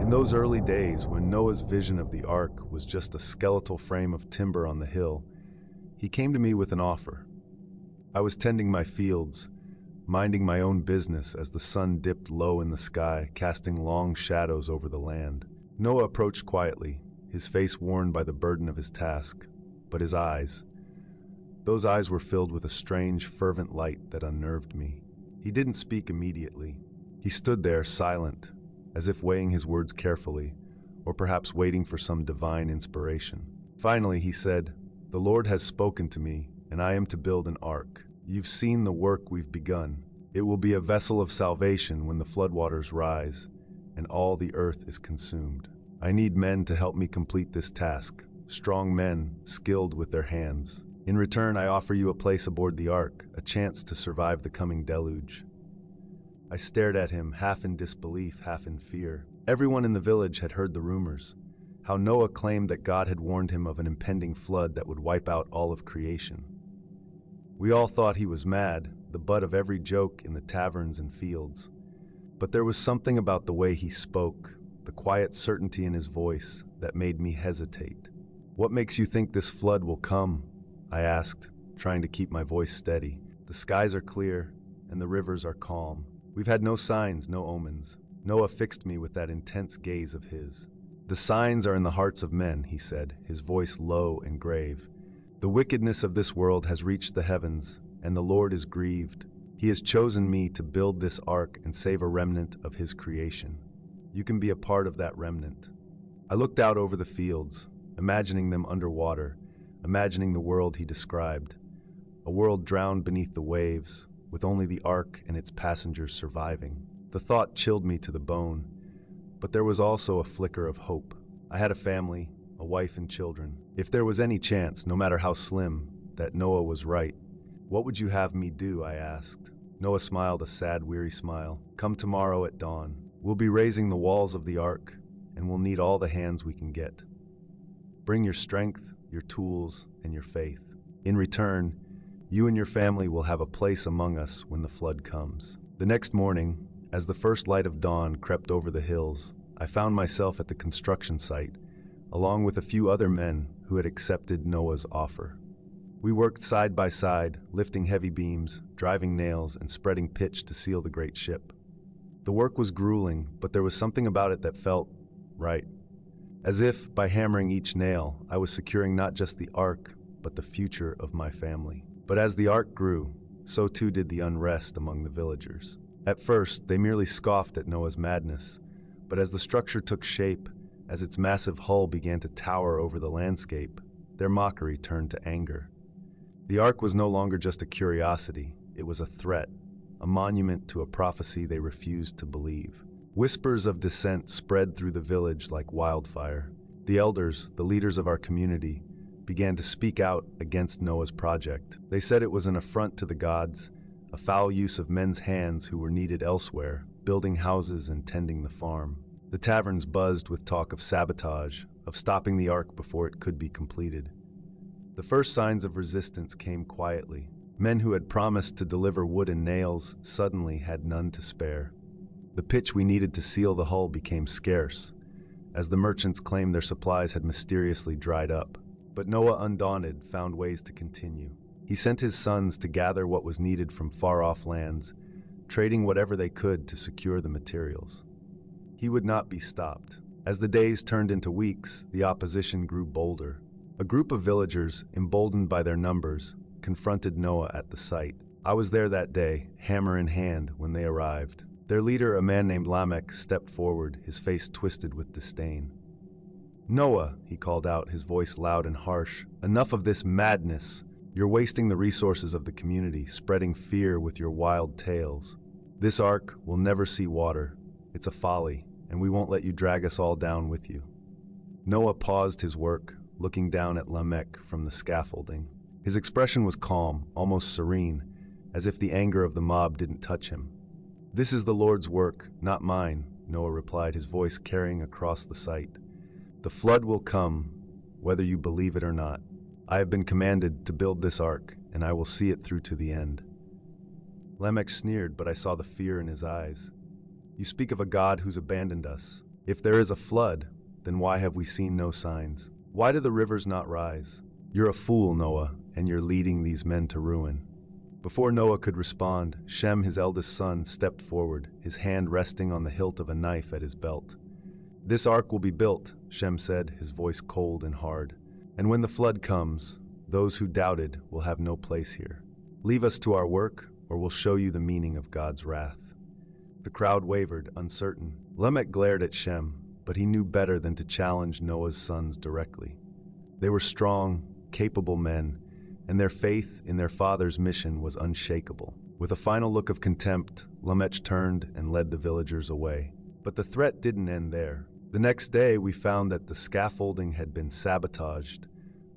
In those early days, when Noah's vision of the ark was just a skeletal frame of timber on the hill, he came to me with an offer. I was tending my fields, minding my own business as the sun dipped low in the sky, casting long shadows over the land. Noah approached quietly, his face worn by the burden of his task, but his eyes, those eyes were filled with a strange, fervent light that unnerved me. He didn't speak immediately. He stood there, silent, as if weighing his words carefully, or perhaps waiting for some divine inspiration. Finally, he said, "The Lord has spoken to me, and I am to build an ark. You've seen the work we've begun. It will be a vessel of salvation when the floodwaters rise, and all the earth is consumed. I need men to help me complete this task, strong men, skilled with their hands. In return, I offer you a place aboard the ark, a chance to survive the coming deluge." I stared at him, half in disbelief, half in fear. Everyone in the village had heard the rumors, how Noah claimed that God had warned him of an impending flood that would wipe out all of creation. We all thought he was mad, the butt of every joke in the taverns and fields. But there was something about the way he spoke, the quiet certainty in his voice, that made me hesitate. "What makes you think this flood will come?" I asked, trying to keep my voice steady. "The skies are clear, and the rivers are calm. We've had no signs, no omens." Noah fixed me with that intense gaze of his. "The signs are in the hearts of men," he said, his voice low and grave. "The wickedness of this world has reached the heavens, and the Lord is grieved. He has chosen me to build this ark and save a remnant of his creation. You can be a part of that remnant." I looked out over the fields, imagining them underwater, imagining the world he described. A world drowned beneath the waves, with only the ark and its passengers surviving. The thought chilled me to the bone, but there was also a flicker of hope. I had a family, a wife and children. If there was any chance, no matter how slim, that Noah was right. "What would you have me do?" I asked. Noah smiled a sad, weary smile. "Come tomorrow at dawn. We'll be raising the walls of the ark, and we'll need all the hands we can get. Bring your strength, your tools, and your faith. In return, you and your family will have a place among us when the flood comes." The next morning, as the first light of dawn crept over the hills, I found myself at the construction site, along with a few other men who had accepted Noah's offer. We worked side by side, lifting heavy beams, driving nails, and spreading pitch to seal the great ship. The work was grueling, but there was something about it that felt right. As if, by hammering each nail, I was securing not just the ark, but the future of my family. But as the ark grew, so too did the unrest among the villagers. At first, they merely scoffed at Noah's madness, but as the structure took shape, as its massive hull began to tower over the landscape, their mockery turned to anger. The ark was no longer just a curiosity, it was a threat, a monument to a prophecy they refused to believe. Whispers of dissent spread through the village like wildfire. The elders, the leaders of our community, began to speak out against Noah's project. They said it was an affront to the gods, a foul use of men's hands who were needed elsewhere, building houses and tending the farm. The taverns buzzed with talk of sabotage, of stopping the ark before it could be completed. The first signs of resistance came quietly. Men who had promised to deliver wood and nails suddenly had none to spare. The pitch we needed to seal the hull became scarce, as the merchants claimed their supplies had mysteriously dried up. But Noah, undaunted, found ways to continue. He sent his sons to gather what was needed from far-off lands, trading whatever they could to secure the materials. He would not be stopped. As the days turned into weeks, the opposition grew bolder. A group of villagers, emboldened by their numbers, confronted Noah at the site. I was there that day, hammer in hand, when they arrived. Their leader, a man named Lamech, stepped forward, his face twisted with disdain. "Noah," he called out, his voice loud and harsh, "enough of this madness. You're wasting the resources of the community, spreading fear with your wild tales. This ark will never see water. It's a folly, and we won't let you drag us all down with you." Noah paused his work, looking down at Lamech from the scaffolding. His expression was calm, almost serene, as if the anger of the mob didn't touch him. "This is the Lord's work, not mine," Noah replied, his voice carrying across the site. "The flood will come, whether you believe it or not. I have been commanded to build this ark, and I will see it through to the end." Lamech sneered, but I saw the fear in his eyes. "You speak of a God who's abandoned us, If there is a flood, then why have we seen no signs? Why do the rivers not rise? You're a fool, Noah, and you're leading these men to ruin." Before Noah could respond, Shem, his eldest son, stepped forward, his hand resting on the hilt of a knife at his belt. "This ark will be built," Shem said, his voice cold and hard. "And when the flood comes, those who doubted will have no place here. Leave us to our work, or we'll show you the meaning of God's wrath." The crowd wavered, uncertain. Lamech glared at Shem, but he knew better than to challenge Noah's sons directly. They were strong, capable men, and their faith in their father's mission was unshakable. With a final look of contempt, Lamech turned and led the villagers away. But the threat didn't end there. The next day, we found that the scaffolding had been sabotaged,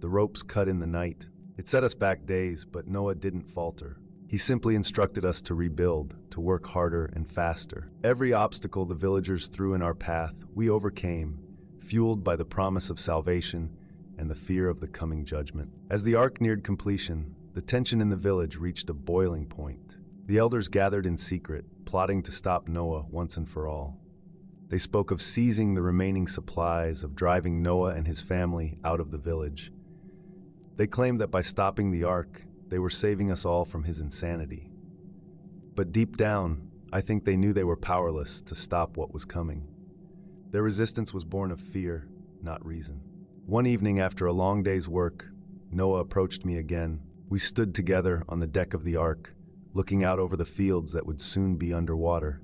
the ropes cut in the night. It set us back days, but Noah didn't falter. He simply instructed us to rebuild, to work harder and faster. Every obstacle the villagers threw in our path, we overcame, fueled by the promise of salvation and the fear of the coming judgment. As the ark neared completion, the tension in the village reached a boiling point. The elders gathered in secret, plotting to stop Noah once and for all. They spoke of seizing the remaining supplies, of driving Noah and his family out of the village. They claimed that by stopping the ark, they were saving us all from his insanity. But deep down, I think they knew they were powerless to stop what was coming. Their resistance was born of fear, not reason. One evening after a long day's work, Noah approached me again. We stood together on the deck of the ark, looking out over the fields that would soon be underwater.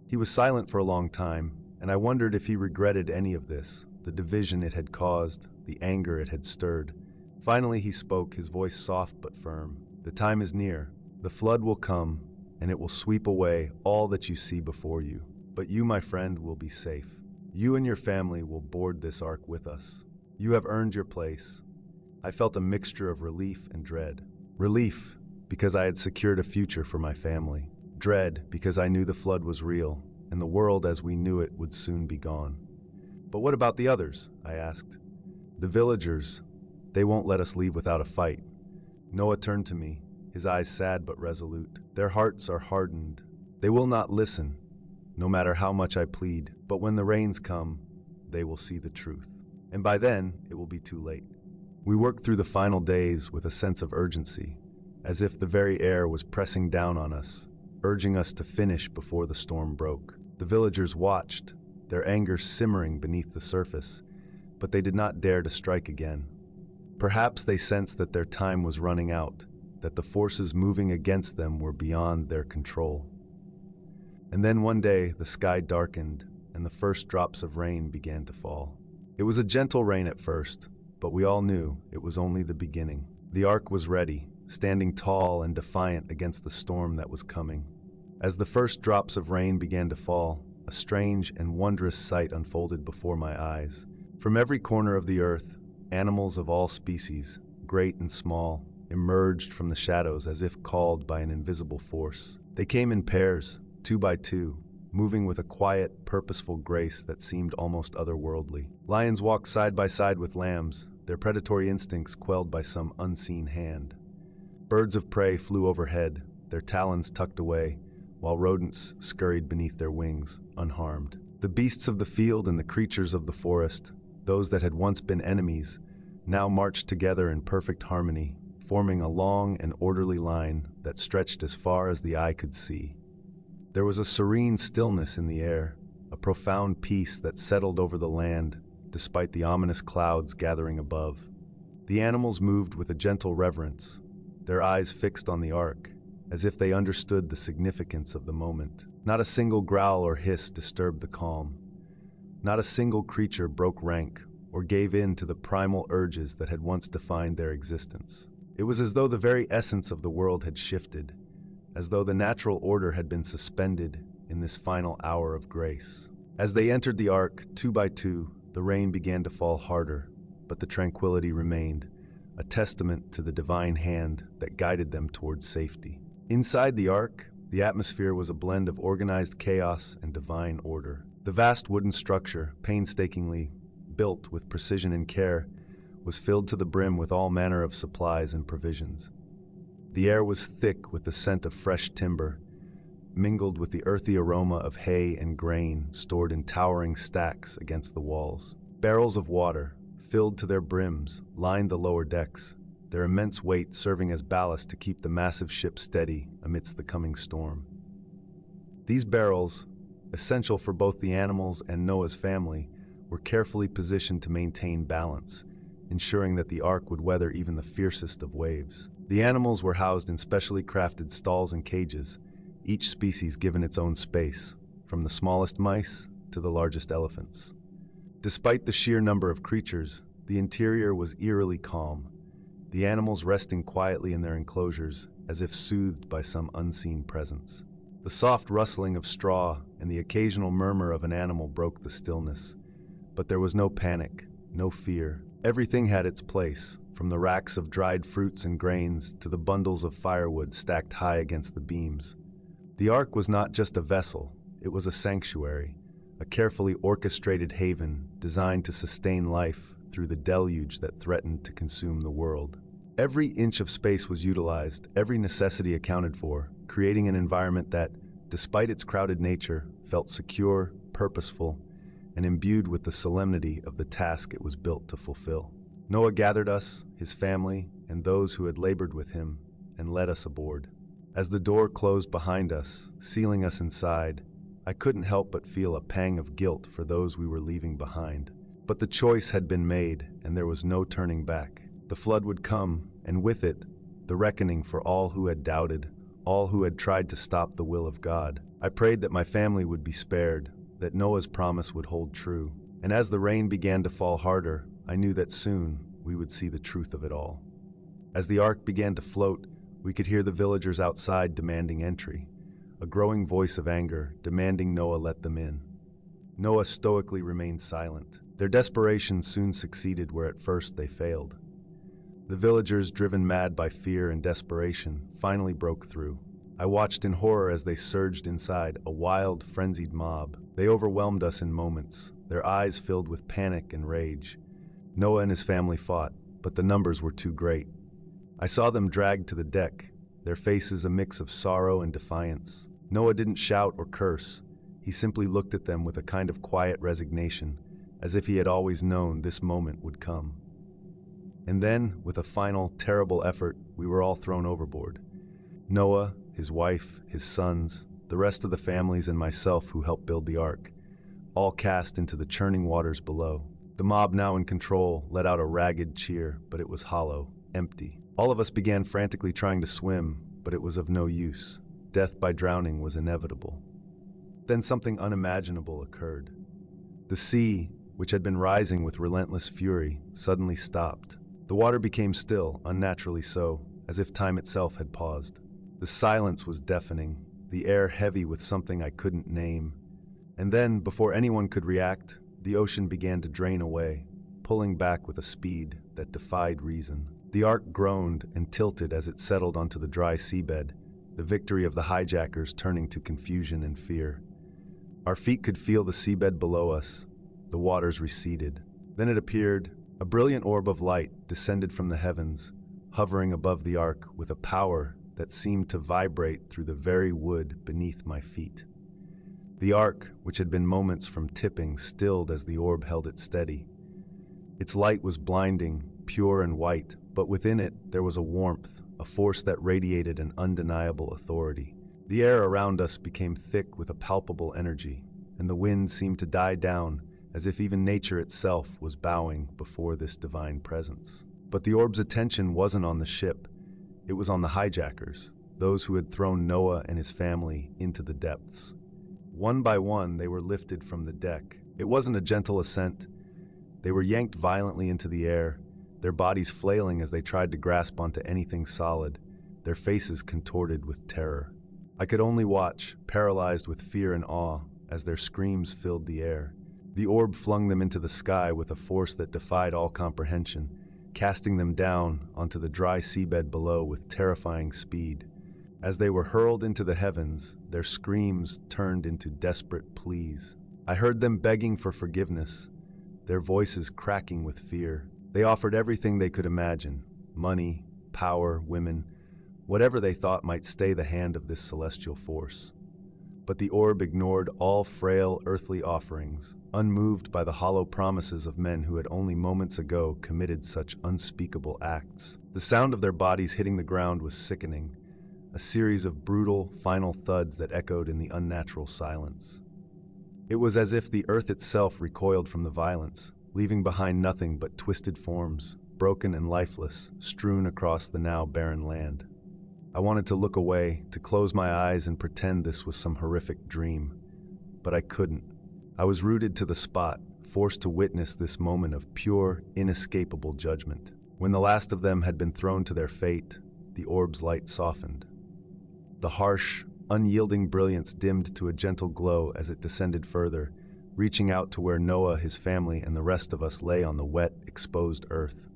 He was silent for a long time, and I wondered if he regretted any of this, the division it had caused, the anger it had stirred. Finally he spoke, his voice soft but firm. "The time is near. The flood will come, and it will sweep away all that you see before you. But you, my friend, will be safe. You and your family will board this ark with us. You have earned your place." I felt a mixture of relief and dread. Relief, because I had secured a future for my family. Dread, because I knew the flood was real, and the world as we knew it would soon be gone. "But what about the others?" I asked. "The villagers. They won't let us leave without a fight." Noah turned to me, his eyes sad but resolute. "Their hearts are hardened. They will not listen, no matter how much I plead. But when the rains come, they will see the truth. And by then, it will be too late." We worked through the final days with a sense of urgency, as if the very air was pressing down on us, urging us to finish before the storm broke. The villagers watched, their anger simmering beneath the surface, but they did not dare to strike again. Perhaps they sensed that their time was running out, that the forces moving against them were beyond their control. And then one day, the sky darkened, and the first drops of rain began to fall. It was a gentle rain at first, but we all knew it was only the beginning. The ark was ready, standing tall and defiant against the storm that was coming. As the first drops of rain began to fall, a strange and wondrous sight unfolded before my eyes. From every corner of the earth, animals of all species, great and small, emerged from the shadows as if called by an invisible force. They came in pairs, 2 by 2, moving with a quiet, purposeful grace that seemed almost otherworldly. Lions walked side by side with lambs, their predatory instincts quelled by some unseen hand. Birds of prey flew overhead, their talons tucked away, while rodents scurried beneath their wings, unharmed. The beasts of the field and the creatures of the forest, those that had once been enemies, now marched together in perfect harmony, forming a long and orderly line that stretched as far as the eye could see. There was a serene stillness in the air, a profound peace that settled over the land, despite the ominous clouds gathering above. The animals moved with a gentle reverence, their eyes fixed on the ark, as if they understood the significance of the moment. Not a single growl or hiss disturbed the calm. Not a single creature broke rank or gave in to the primal urges that had once defined their existence. It was as though the very essence of the world had shifted, as though the natural order had been suspended in this final hour of grace. As they entered the ark, 2 by 2, the rain began to fall harder, but the tranquility remained, a testament to the divine hand that guided them towards safety. Inside the ark, the atmosphere was a blend of organized chaos and divine order. The vast wooden structure, painstakingly built with precision and care, was filled to the brim with all manner of supplies and provisions. The air was thick with the scent of fresh timber, mingled with the earthy aroma of hay and grain stored in towering stacks against the walls. Barrels of water, filled to their brims, lined the lower decks, their immense weight serving as ballast to keep the massive ship steady amidst the coming storm. These barrels, essential for both the animals and Noah's family, were carefully positioned to maintain balance, ensuring that the ark would weather even the fiercest of waves. The animals were housed in specially crafted stalls and cages, each species given its own space, from the smallest mice to the largest elephants. Despite the sheer number of creatures, the interior was eerily calm, the animals resting quietly in their enclosures as if soothed by some unseen presence. The soft rustling of straw and the occasional murmur of an animal broke the stillness, but there was no panic, no fear. Everything had its place, from the racks of dried fruits and grains to the bundles of firewood stacked high against the beams. The ark was not just a vessel, it was a sanctuary, a carefully orchestrated haven designed to sustain life through the deluge that threatened to consume the world. Every inch of space was utilized, every necessity accounted for, creating an environment that, despite its crowded nature, felt secure, purposeful, and imbued with the solemnity of the task it was built to fulfill. Noah gathered us, his family, and those who had labored with him, and led us aboard. As the door closed behind us, sealing us inside, I couldn't help but feel a pang of guilt for those we were leaving behind. But the choice had been made, and there was no turning back. The flood would come, and with it, the reckoning for all who had doubted, all who had tried to stop the will of God. I prayed that my family would be spared, that Noah's promise would hold true. And as the rain began to fall harder, I knew that soon we would see the truth of it all. As the ark began to float, we could hear the villagers outside demanding entry, a growing voice of anger demanding Noah let them in. Noah stoically remained silent. Their desperation soon succeeded where at first they failed. The villagers, driven mad by fear and desperation, finally broke through. I watched in horror as they surged inside, a wild, frenzied mob. They overwhelmed us in moments, their eyes filled with panic and rage. Noah and his family fought, but the numbers were too great. I saw them dragged to the deck, their faces a mix of sorrow and defiance. Noah didn't shout or curse. He simply looked at them with a kind of quiet resignation, as if he had always known this moment would come. And then, with a final, terrible effort, we were all thrown overboard. Noah, his wife, his sons, the rest of the families, and myself who helped build the ark, all cast into the churning waters below. The mob, now in control, let out a ragged cheer, but it was hollow, empty. All of us began frantically trying to swim, but it was of no use. Death by drowning was inevitable. Then something unimaginable occurred. The sea, which had been rising with relentless fury, suddenly stopped. The water became still, unnaturally so, as if time itself had paused. The silence was deafening, the air heavy with something I couldn't name. And then, before anyone could react, the ocean began to drain away, pulling back with a speed that defied reason. The ark groaned and tilted as it settled onto the dry seabed, the victory of the hijackers turning to confusion and fear. Our feet could feel the seabed below us. The waters receded. Then it appeared. A brilliant orb of light descended from the heavens, hovering above the ark with a power that seemed to vibrate through the very wood beneath my feet. The ark, which had been moments from tipping, stilled as the orb held it steady. Its light was blinding, pure and white, but within it there was a warmth, a force that radiated an undeniable authority. The air around us became thick with a palpable energy, and the wind seemed to die down, as if even nature itself was bowing before this divine presence. But the orb's attention wasn't on the ship. It was on the hijackers, those who had thrown Noah and his family into the depths. One by one, they were lifted from the deck. It wasn't a gentle ascent. They were yanked violently into the air, their bodies flailing as they tried to grasp onto anything solid, their faces contorted with terror. I could only watch, paralyzed with fear and awe, as their screams filled the air. The orb flung them into the sky with a force that defied all comprehension, casting them down onto the dry seabed below with terrifying speed. As they were hurled into the heavens, their screams turned into desperate pleas. I heard them begging for forgiveness, their voices cracking with fear. They offered everything they could imagine: money, power, women, whatever they thought might stay the hand of this celestial force. But the orb ignored all frail earthly offerings, unmoved by the hollow promises of men who had only moments ago committed such unspeakable acts. The sound of their bodies hitting the ground was sickening, a series of brutal, final thuds that echoed in the unnatural silence. It was as if the earth itself recoiled from the violence, leaving behind nothing but twisted forms, broken and lifeless, strewn across the now barren land. I wanted to look away, to close my eyes and pretend this was some horrific dream, but I couldn't. I was rooted to the spot, forced to witness this moment of pure, inescapable judgment. When the last of them had been thrown to their fate, the orb's light softened. The harsh, unyielding brilliance dimmed to a gentle glow as it descended further, reaching out to where Noah, his family, and the rest of us lay on the wet, exposed earth.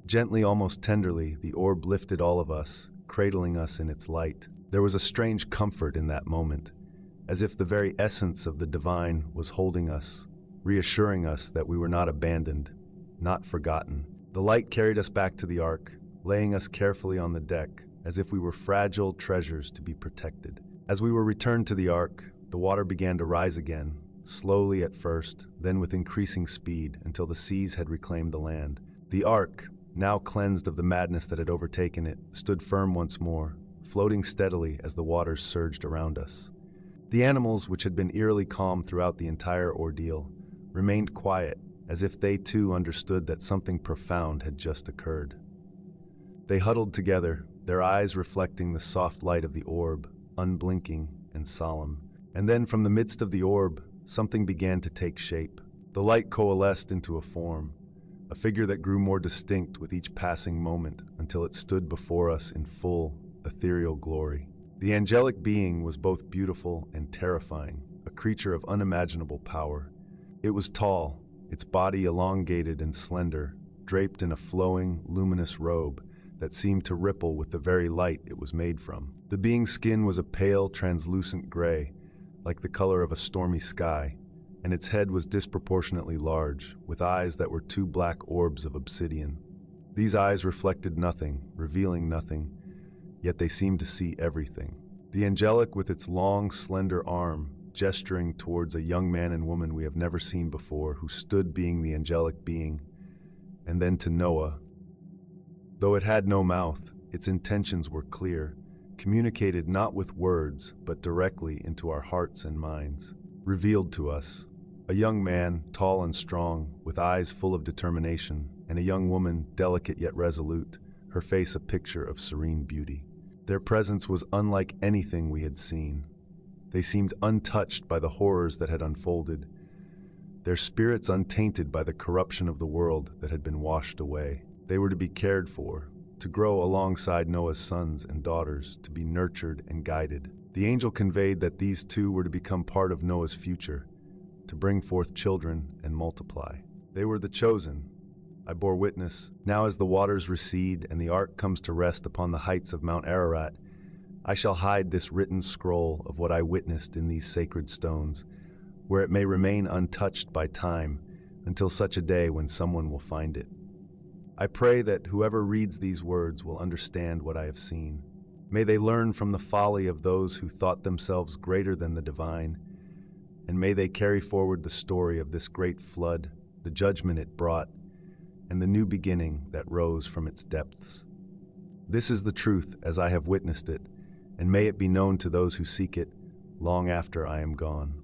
Gently, almost tenderly, the orb lifted all of us, cradling us in its light. There was a strange comfort in that moment, as if the very essence of the divine was holding us, reassuring us that we were not abandoned, not forgotten. The light carried us back to the ark, laying us carefully on the deck, as if we were fragile treasures to be protected. As we were returned to the ark, the water began to rise again, slowly at first, then with increasing speed until the seas had reclaimed the land. The ark, now cleansed of the madness that had overtaken it, stood firm once more, floating steadily as the waters surged around us. The animals, which had been eerily calm throughout the entire ordeal, remained quiet, as if they too understood that something profound had just occurred. They huddled together, their eyes reflecting the soft light of the orb, unblinking and solemn. And then from the midst of the orb, something began to take shape. The light coalesced into a form, a figure that grew more distinct with each passing moment until it stood before us in full, ethereal glory. The angelic being was both beautiful and terrifying, a creature of unimaginable power. It was tall, its body elongated and slender, draped in a flowing, luminous robe that seemed to ripple with the very light it was made from. The being's skin was a pale, translucent gray, like the color of a stormy sky, and its head was disproportionately large, with eyes that were two black orbs of obsidian. These eyes reflected nothing, revealing nothing, yet they seemed to see everything. The angelic, with its long, slender arm, gesturing towards a young man and woman we have never seen before, who stood being the angelic being, and then to Noah. Though it had no mouth, its intentions were clear, communicated not with words, but directly into our hearts and minds. Revealed to us, a young man, tall and strong, with eyes full of determination, and a young woman, delicate yet resolute, her face a picture of serene beauty. Their presence was unlike anything we had seen. They seemed untouched by the horrors that had unfolded, their spirits untainted by the corruption of the world that had been washed away. They were to be cared for, to grow alongside Noah's sons and daughters, to be nurtured and guided. The angel conveyed that these two were to become part of Noah's future, to bring forth children and multiply. They were the chosen. I bore witness. Now as the waters recede and the ark comes to rest upon the heights of Mount Ararat, I shall hide this written scroll of what I witnessed in these sacred stones, where it may remain untouched by time until such a day when someone will find it. I pray that whoever reads these words will understand what I have seen. May they learn from the folly of those who thought themselves greater than the divine, and may they carry forward the story of this great flood, the judgment it brought, and the new beginning that rose from its depths. This is the truth as I have witnessed it, and may it be known to those who seek it long after I am gone.